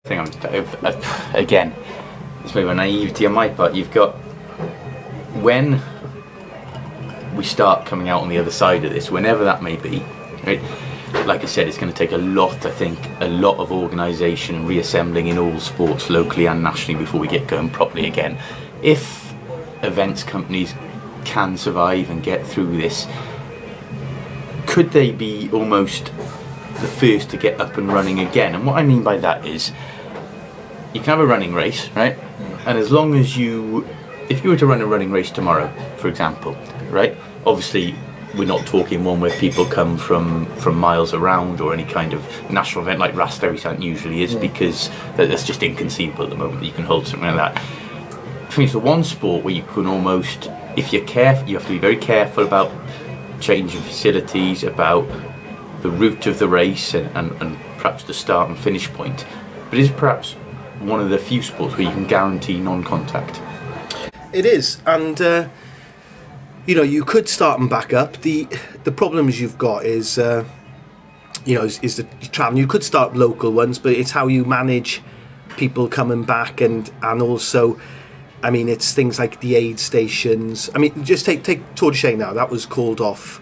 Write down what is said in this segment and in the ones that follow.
Again, it's maybe a naivety on my part. You've got, when we start coming out on the other side of this, whenever that may be, right? Like I said, it's going to take a lot of organisation and reassembling in all sports, locally and nationally, before we get going properly again. If events companies can survive and get through this, could they be almost the first to get up and running again? And what I mean by that is, you can have a running race, right? And as long as if you were to run a running race tomorrow, for example, right? Obviously, we're not talking one where people come from miles around, or any kind of national event like Rasterisant usually is, because that's just inconceivable at the moment that you can hold something like that. I think it's the one sport where you can almost, if you're careful, you have to be very careful about changing facilities, about the route of the race, and perhaps the start and finish point. But it is perhaps one of the few sports where you can guarantee non-contact. It is, and you could start and back up. The problems you've got is the travel. You could start local ones, but it's how you manage people coming back, and also, I mean, it's things like the aid stations. I mean, just take Tour de Chaine now. That was called off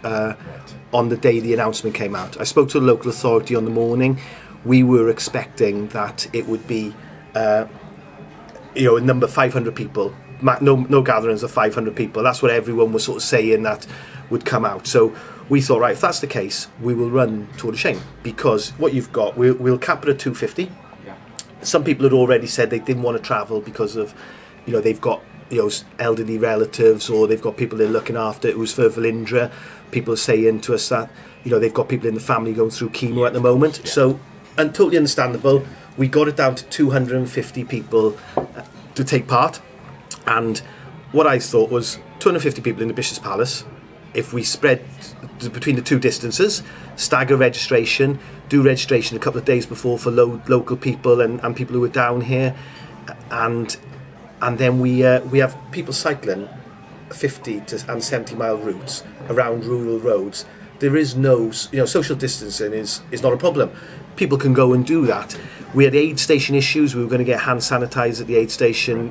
on the day the announcement came out. I spoke to the local authority on the morning. We were expecting that it would be a number 500 people. No gatherings of 500 people. That's what everyone was sort of saying that would come out. So we thought, right, if that's the case, we will run Tour de Chaine, because what you've got, we'll cap it at 250. Yeah. Some people had already said they didn't want to travel because of, they've got elderly relatives, or they've got people they're looking after. It was for Valindra. People are saying to us that they've got people in the family going through chemo at the moment. Yeah. So, and totally understandable. We got it down to 250 people to take part. And what I thought was 250 people in the Bishop's Palace. If we spread between the two distances, stagger registration, do registration a couple of days before for local people and people who are down here, and then we have people cycling 50 and 70 mile routes around rural roads. There is no, social distancing is not a problem. People can go and do that. We had aid station issues. We were going to get hand sanitizer at the aid station,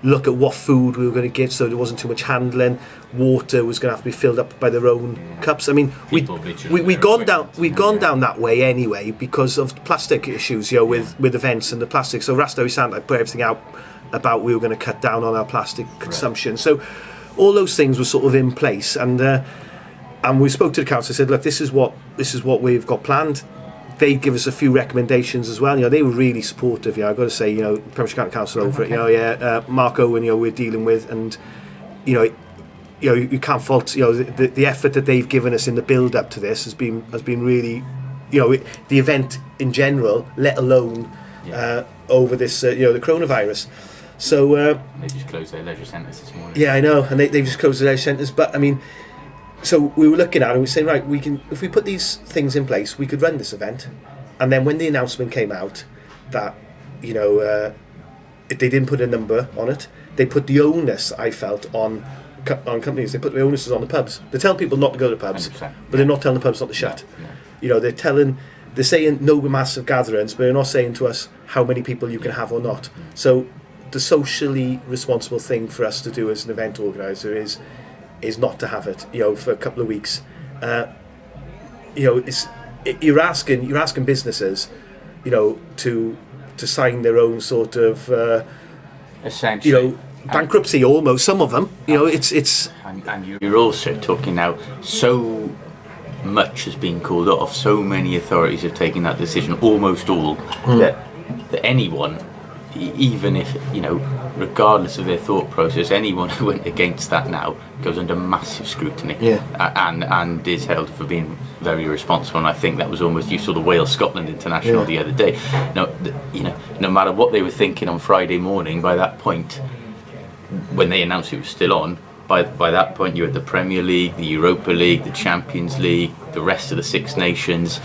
look at what food we were going to give so there wasn't too much handling. Water was going to have to be filled up by their own cups. I mean, we'd gone down that way anyway because of plastic issues, with events and the plastic. So Rasterisant, I put everything out about we were going to cut down on our plastic consumption. Right. So all those things were sort of in place, and we spoke to the council. I said, look, this is what we've got planned. They give us a few recommendations as well. They were really supportive. I've got to say, Premiership County Council over it. Mark Owen, we're dealing with, and you can't fault the effort that they've given us in the build up to this has been really, the event in general, let alone over this the coronavirus. So they just closed their leisure centres this morning. Yeah, I know, and they just closed the leisure centres. But I mean, so we were looking at it and we were saying, right, we can, if we put these things in place, we could run this event. And then when the announcement came out that, they didn't put a number on it, they put the onus, I felt, on companies. They put the onus on the pubs. They're telling people not to go to pubs, 100%. But they're not telling the pubs not to shut. Yeah. They're saying no massive gatherings, but they're not saying to us how many people you can have or not. So the socially responsible thing for us to do as an event organiser is not to have it, for a couple of weeks. You're asking businesses, to sign their own sort of, essentially, bankruptcy almost. Some of them, it's. And you're also talking now. So much has been called off. So many authorities have taken that decision. Almost all that anyone, even if regardless of their thought process, anyone who went against that now goes under massive scrutiny, and is held for being very irresponsible. And I think that was almost, you saw the Wales Scotland International the other day. No matter what they were thinking on Friday morning, by that point, when they announced it was still on, by that point you had the Premier League, the Europa League, the Champions League, the rest of the Six Nations,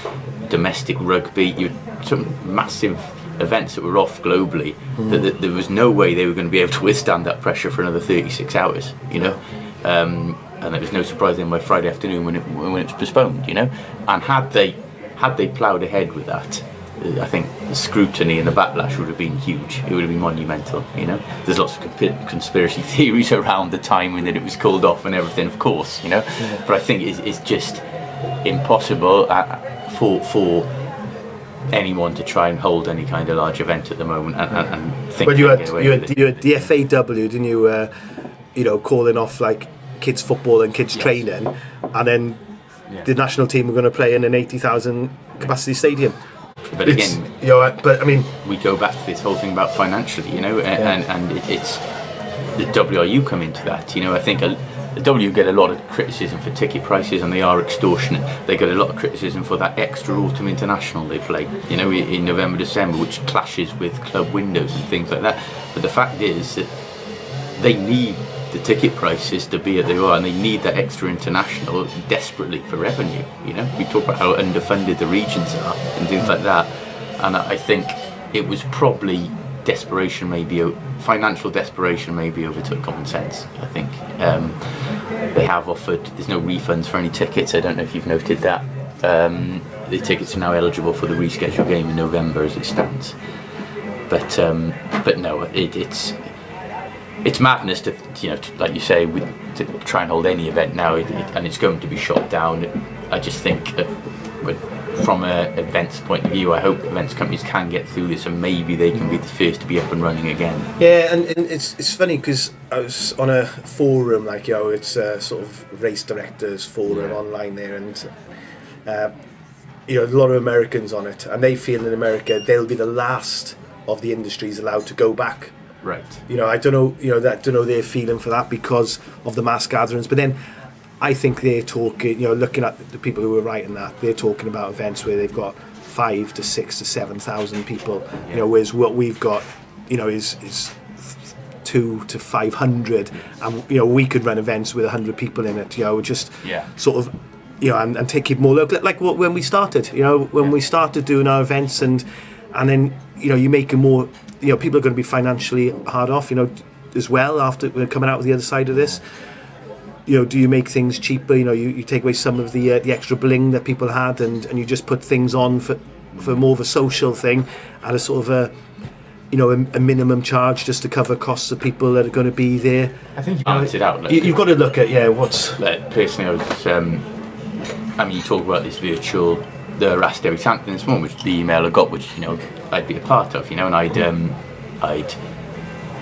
domestic rugby. You had some massive events that were off globally, that there was no way they were going to be able to withstand that pressure for another 36 hours, and it was no surprise then by Friday afternoon when it was postponed, and had they ploughed ahead with that, I think scrutiny and the backlash would have been huge. It would have been monumental, you know. There's lots of conspiracy theories around the timing that it was called off and everything, of course, you know. Yeah. But I think it's just impossible for anyone to try and hold any kind of large event at the moment and think. Well, you had the FAW, didn't you? You know, calling off like kids football and kids training, and then the national team were going to play in an 80,000 capacity stadium. But again, you know, but I mean, we go back to this whole thing about financially, you know, and it's the WRU come into that. You know, I think the W get a lot of criticism for ticket prices, and they are extortionate. They get a lot of criticism for that extra autumn international they play, you know, in November, December, which clashes with club windows and things like that. But the fact is that they need the ticket prices to be at they are, and they need that extra international desperately for revenue. You know, we talk about how underfunded the regions are and things like that, and I think it was probably desperation, maybe financial desperation, maybe overtook common sense. I think they have offered. There's no refunds for any tickets. I don't know if you've noted that. The tickets are now eligible for the rescheduled game in November as it stands. But no, it's madness to, you know, like you say, to try and hold any event now, and it's going to be shot down. I just think from an events point of view, I hope events companies can get through this, and maybe they can be the first to be up and running again. Yeah, and it's funny because I was on a forum, like, you know, it's a sort of race directors forum online there, and you know, a lot of Americans on it, and they feel in America they'll be the last of the industries allowed to go back. Right. You know, I don't know. You know, that don't know their feeling for that because of the mass gatherings. But then, I think they're talking. You know, looking at the people who are writing that, they're talking about events where they've got 5,000 to 6,000 to 7,000 people. Yeah. You know, whereas what we've got, you know, is 200 to 500, and you know, we could run events with 100 people in it. You know, just sort of, you know, and take it more local, like when we started. You know, when we started doing our events, and then, you know, you make it more. You know, people are going to be financially hard off, you know, as well after we're coming out of the other side of this. You know, do you make things cheaper? You know, you take away some of the extra bling that people had, and you just put things on for more of a social thing at a sort of a, you know, a minimum charge just to cover costs of people that are going to be there. I think you balance it out. Like, you've got to look at what's. Like, personally, I was. I mean, you talk about this virtual. The Ras Derry Sancton this morning, which the email I got, which, you know, I'd be a part of, you know, and I'd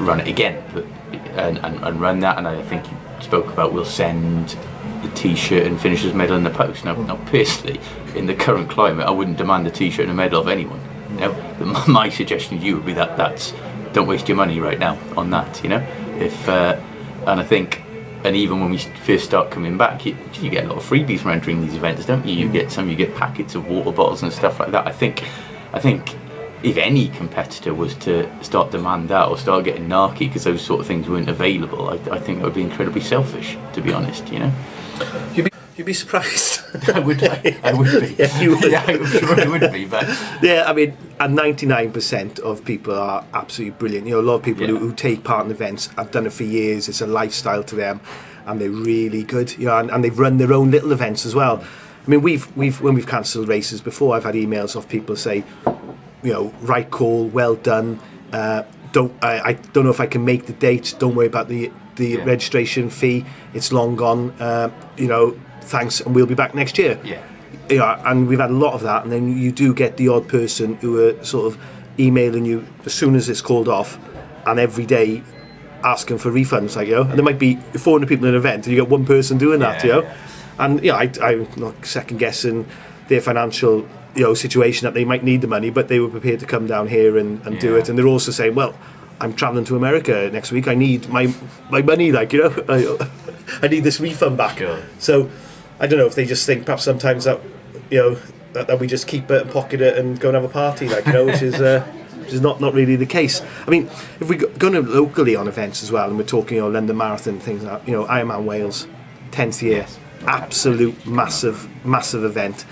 run it again, and run that, and I think you spoke about we'll send the T-shirt and finishers medal in the post. Now, personally, in the current climate, I wouldn't demand a T-shirt and a medal of anyone. You know, my suggestion to you would be that's don't waste your money right now on that. You know, and I think. And even when we first start coming back, you get a lot of freebies from entering these events, don't you? You get packets of water bottles and stuff like that. I think if any competitor was to start demand that or start getting narky because those sort of things weren't available, I think that would be incredibly selfish, to be honest. You know. You'd be surprised. I would be. Yeah, you would. Yeah, I'm sure I would be. But yeah, I mean, and 99% of people are absolutely brilliant. You know, a lot of people who take part in events have done it for years. It's a lifestyle to them, and they're really good. You know, and they've run their own little events as well. I mean, we've when we've cancelled races before, I've had emails off people say, you know, right call, well done. I don't know if I can make the date. Don't worry about the registration fee. It's long gone. You know. Thanks, and we'll be back next year. Yeah, and we've had a lot of that, and then you do get the odd person who are sort of emailing you as soon as it's called off, and every day asking for refunds, like, you know, and there might be 400 people in an event, and you get one person doing that, you know, and yeah, I'm not second guessing their financial, you know, situation that they might need the money, but they were prepared to come down here and do it, and they're also saying, well, I'm travelling to America next week, I need my money, like, you know, I need this refund back. Sure. So I don't know if they just think perhaps sometimes that, you know, that we just keep it and pocket it and go and have a party, like, you know, which is not really the case. I mean, if we're going to locally on events as well, and we're talking, you know, London Marathon, things like that, you know, Ironman Wales, 10th year, absolute massive event.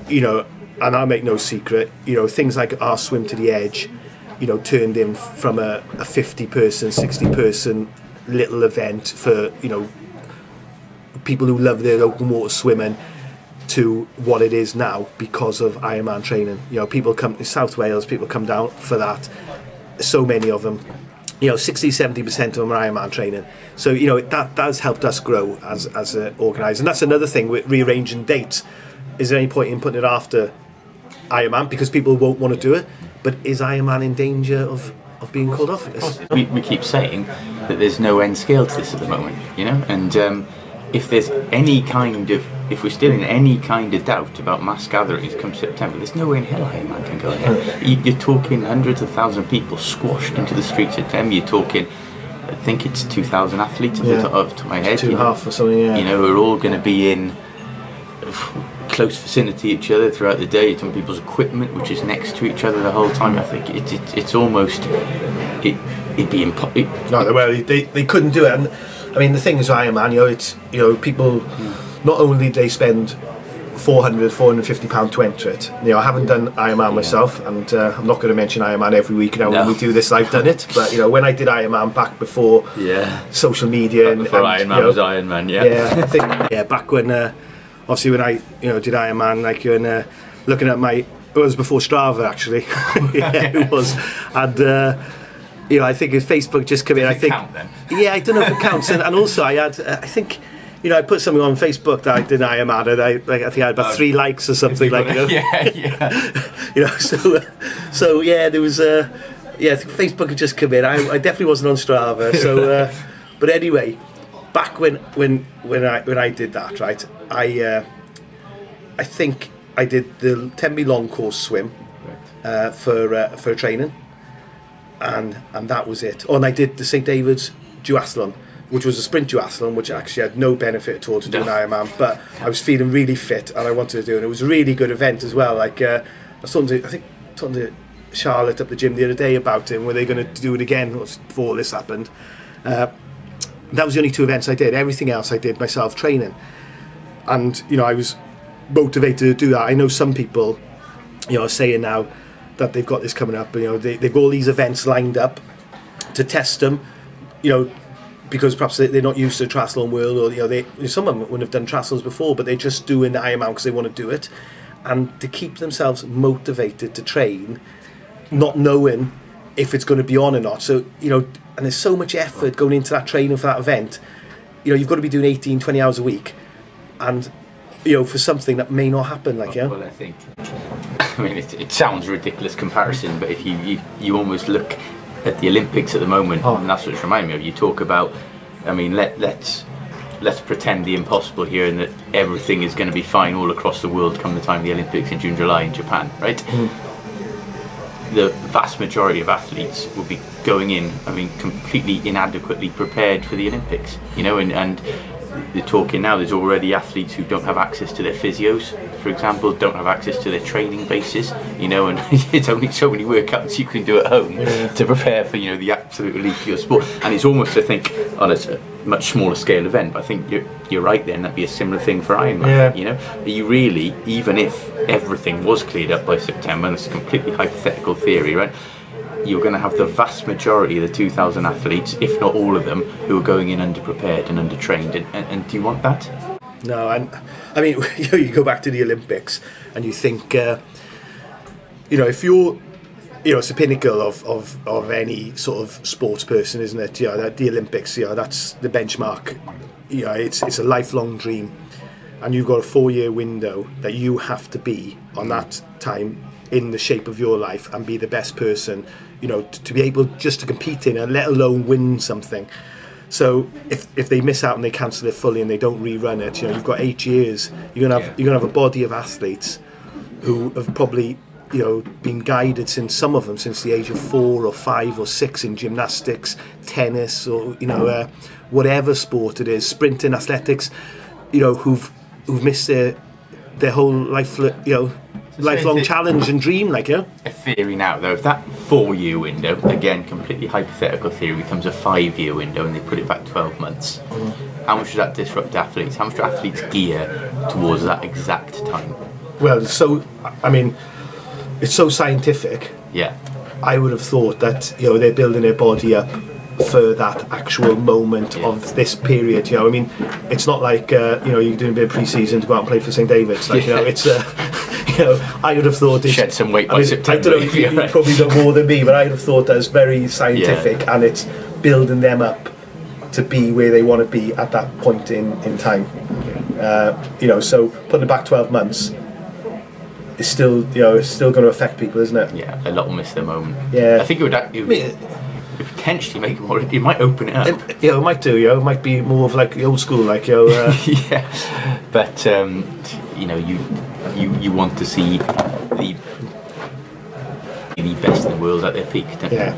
You know, and I'll make no secret, you know, things like our Swim to the Edge, you know, turned in from a 50-person, 60-person little event for, you know, people who love their open water swimming to what it is now because of Ironman training. You know, people come in South Wales, people come down for that. So many of them, you know, 60-70% of them are Ironman training. So, you know, that has helped us grow as an organiser. And that's another thing with rearranging dates. Is there any point in putting it after Ironman because people won't want to do it? But is Ironman in danger of being called off? We keep saying that there's no end scale to this at the moment, you know, and if there's any kind of, if we're still in any kind of doubt about mass gatherings come September, there's no way in hell Ironman can go ahead. You're talking hundreds of thousands of people squashed into the streets of September. You're talking, I think it's 2,000 athletes off the top of my head. 2.5 or something, yeah. You know, we're all going to be in close vicinity to each other throughout the day. Some people's equipment, which is next to each other the whole time. I think it's almost it'd be impossible. No, well, they couldn't do it. And I mean, the thing is, Ironman, you know, it's, you know, people not only do they spend £450 to enter it. You know, I haven't done Ironman myself, and I'm not going to mention Ironman every week now when we do this. I've done it, but you know, when I did Ironman back before social media and Ironman, you know, was Ironman, I think back when obviously when I did Ironman, like you're looking at my, it was before Strava actually. It was, and you know, I think if Facebook just come in, I think count then? I don't know if it counts, and also I had I think. You know, I put something on Facebook that I did Ironman, and I think I had about 3 likes or something like that. You know, so yeah, there was I think Facebook had just come in. I definitely wasn't on Strava. So, but anyway, back when I did that, right? I think I did the 10 long course swim for training, and that was it. Oh, and I did the St David's duathlon, which was a sprint duathlon, which actually had no benefit at all to do an Ironman, but I was feeling really fit and I wanted to do it. And it was a really good event as well. Like I was talking to Charlotte up the gym the other day about it, and were they going to do it again before this happened. That was the only 2 events I did. Everything else I did myself training, and you know, I was motivated to do that. I know some people, you know, are saying now that they've got this coming up. You know, they've got all these events lined up to test them. You know, because perhaps they're not used to the triathlon world, or you know, some of them wouldn't have done triathlons before, but they're just doing the Ironman because they want to do it, and to keep themselves motivated to train, not knowing if it's going to be on or not. So you know, and there's so much effort going into that training for that event. You know, you've got to be doing 18-20 hours a week, and you know, for something that may not happen. Like well, I think, I mean, it sounds a ridiculous comparison, but if you almost look at the Olympics at the moment, and that's what's reminding me of. You talk about, I mean, let's pretend the impossible here, and that everything is going to be fine all across the world come the time of the Olympics in June, July in Japan, right? The vast majority of athletes will be going in, I mean, completely inadequately prepared for the Olympics, you know, and they're talking now, there's already athletes who don't have access to their physios, for example, don't have access to their training bases, you know, and it's only so many workouts you can do at home to prepare for, you know, the absolute elite of your sport. And it's almost, I think, on a much smaller scale event, but I think you're right then, that'd be a similar thing for Ironman, you know. Are you really, even if everything was cleared up by September, and it's a completely hypothetical theory, right, you're going to have the vast majority of the 2,000 athletes, if not all of them, who are going in underprepared and undertrained, and do you want that? No, and I mean, you go back to the Olympics and you think, you know, if you're, you know, it's the pinnacle of any sort of sports person, isn't it? You know, the Olympics, you know, that's the benchmark. You know, it's a lifelong dream, and you've got a 4-year window that you have to be on that time in the shape of your life and be the best person, you know, to be able just to compete in, and let alone win something. So if they miss out and they cancel it fully and they don't rerun it, you know, you've got 8 years. You're gonna have a body of athletes who have probably, you know, been guided since the age of 4 or 5 or 6 in gymnastics, tennis, or you know, whatever sport it is, sprinting, athletics, you know, who've missed their whole life, you know, lifelong challenge and dream, like, you know. A theory now, though, if that 4-year window, again, completely hypothetical theory, becomes a 5-year window and they put it back 12 months, how much does that disrupt athletes? How much do athletes gear towards that exact time? Well, so, I mean, it's so scientific. Yeah. I would have thought that, you know, they're building their body up for that actual moment of this period. You know, I mean, it's not like you're doing a bit of pre-season to go out and play for St David's. Like, it's I would have thought it's shed some weight by September. I don't know, you probably know more than me, but I would have thought that it's very scientific, and it's building them up to be where they want to be at that point in time. So putting it back 12 months is still, it's still going to affect people, isn't it? Yeah, a lot will miss their moment. Yeah, I think it would potentially make it more. It might open it up. It might do. It might be more of like the old school, like yeah. But you want to see the best in the world at their peak, don't you? Yeah.